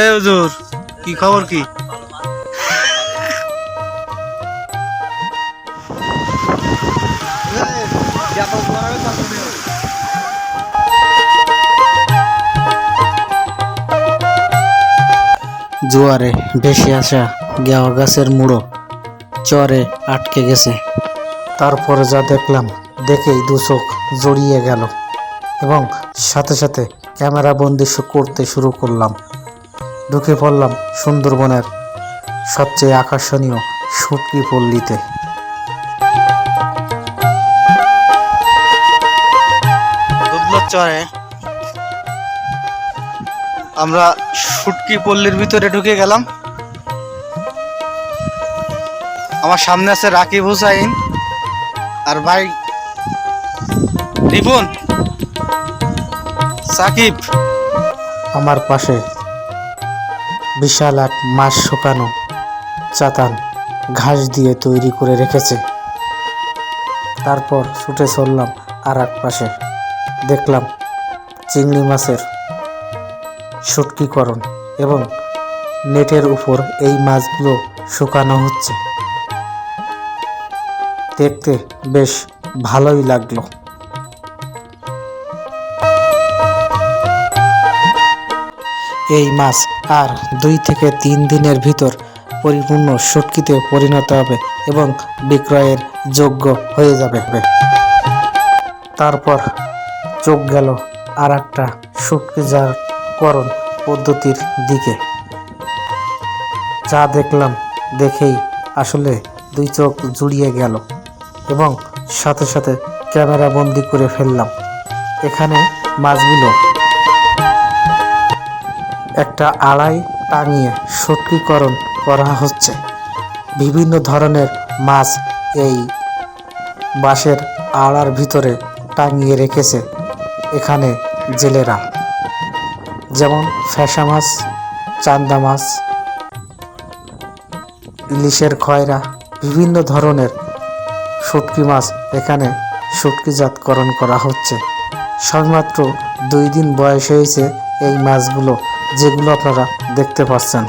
এ হুজুর, কি খবর কি? জোয়ারে ভেসে আসা গেওয়া গাছের মুড়ো চরে আটকে গেছে। তারপরে যা দেখলাম দেখেই দু চোখ জড়িয়ে গেল এবং সাথে সাথে ক্যামেরা বন্দি করতে শুরু করলাম। ঢুকে পড়লাম সুন্দরবনের সবচেয়ে আকর্ষণীয় শুটকি পল্লীতে। দুবলার চরে আমরা শুটকি পল্লীর ভিতরে ঢুকে গেলাম। আমার সামনে আছে রাকিব হুসাইন আর ভাই রিপন সাকিব। আমার পাশে বিশাল এক মাছ শুকানো চাতান ঘাস দিয়ে তৈরি করে রেখেছে। তারপর ছুটে চললাম আর এক পাশে, দেখলাম চিংড়ি মাছের শুটকিকরণ এবং নেটের উপর এই মাছগুলো শুকানো হচ্ছে। দেখতে বেশ ভালোই লাগলো। এই মাছ আর 2 থেকে 3 দিনের ভিতর পরিপূর্ণ শুটকিতে পরিণত হবে এবং বিক্রয়ের যোগ্য হয়ে যাবে। তারপর চোখ গেল আর একটা শুটকিজাতকরণ পদ্ধতির দিকে। যা দেখলাম দেখেই আসলে 2 চোখ জুড়িয়ে গেল এবং সাথে সাথে ক্যামেরা বন্দি করে ফেললাম। এখানে মাছগুলো একটা আড়াই টাঙিয়ে শুটকিকরণ করা হচ্ছে। বিভিন্ন ধরনের মাছ এই বাঁশের আড়ার ভিতরে টাঙিয়ে রেখেছে এখানে জেলেরা, যেমন ফ্যাসা মাছ, চান্দা মাছ, ইলিশের খয়রা, বিভিন্ন ধরনের শুটকি মাছ এখানে শুটকিজাতকরণ করা হচ্ছে। সবেমাত্র 2 দিন বয়স হয়েছে এই মাছগুলো, যেগুলো আপনারা দেখতে পাচ্ছেন।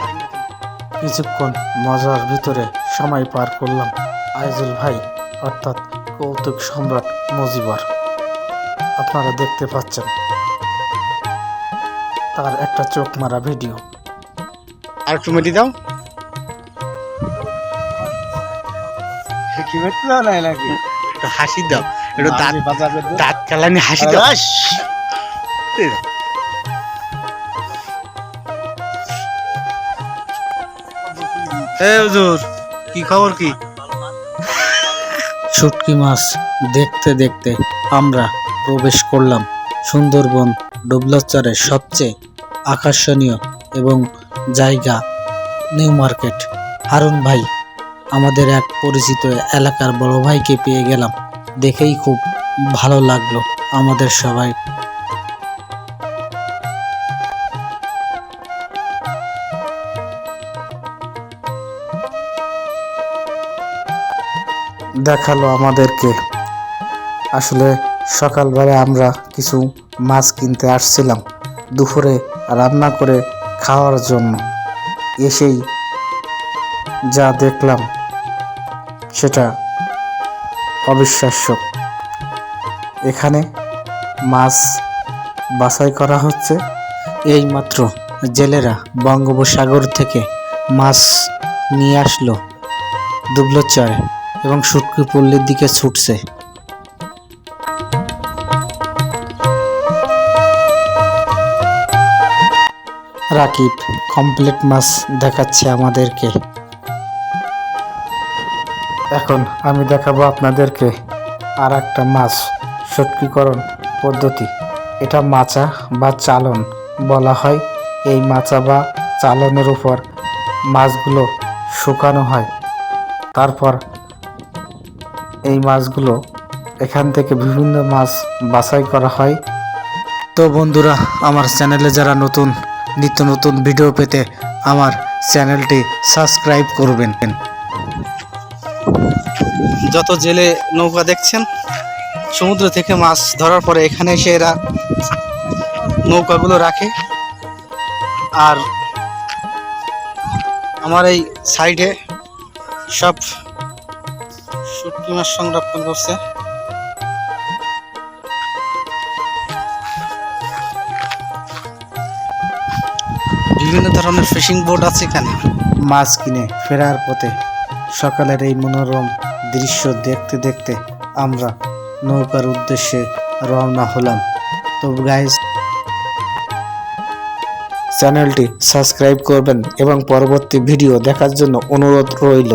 কিছুক্ষণ মজার ভিতরে সময় পার করলাম আইজুল ভাই অর্থাৎ কৌতুক সম্রাট মজিবর। আপনারা দেখতে পাচ্ছেন তার একটা চোখ মারা ভিডিও। আর একটু মেটি দাও। একটু হাসি দাও, একটু দাঁত কালানি হাসি দাও। এ হুজুর, কি খবর কি? শুটকি মাছ দেখতে দেখতে আমরা প্রবেশ করলাম সুন্দরবন ডুবলাচরের সবচেয়ে আকর্ষণীয় এবং জায়গা নিউ মার্কেট। হারুন ভাই, আমাদের এক পরিচিত এলাকার বড় ভাইকে পেয়ে গেলাম, দেখেই খুব ভালো লাগলো আমাদের সবাই। দেখালো আমাদেরকে। আসলে সকালবেলা আমরা কিছু মাছ কিনতে আসছিলাম দুপুরে রান্না করে খাওয়ার জন্য। এসেই যা দেখলাম সেটা অবিশ্বাস্য। এখানে মাছ বাছাই করা হচ্ছে। এইমাত্র জেলেরা বঙ্গোপসাগর থেকে মাছ নিয়ে আসলো দুবলাচরে এবং শুটকি পল্লীর দিকে ছুটছে। রাকিব কমপ্লিট মাছ দেখাচ্ছে আমাদেরকে। এখন আমি দেখাবো আপনাদেরকে আর একটা মাছ শুটকিকরণ পদ্ধতি। এটা মাচা বা চালন বলা হয়। এই মাচা বা চালনের উপর মাছগুলো শুকানো হয়। তারপর এই মাছগুলো এখান থেকে বিভিন্ন মাছ বাছাই করা হয়। তো বন্ধুরা, আমার চ্যানেলে যারা নতুন নিত্য নতুন ভিডিও পেতে আমার চ্যানেলটি সাবস্ক্রাইব করবেন। যত জেলে নৌকা দেখছেন সমুদ্র থেকে মাছ ধরার পরে এখানে এসে এরা নৌকাগুলো রাখে আর আমার এই সাইডে সব শুটকি মাছ সংরক্ষণ করছে। বিভিন্ন ধরনের ফিশিং বোট আছে এখানে। মাছ কিনে ফেরার পথে সকালের এই মনোরম দৃশ্য দেখতে দেখতে আমরা নৌকার উদ্দেশ্যে রওনা হলাম। তো গাইস, চ্যানেলটি সাবস্ক্রাইব করবেন এবং পরবর্তী ভিডিও দেখার জন্য অনুরোধ রইল।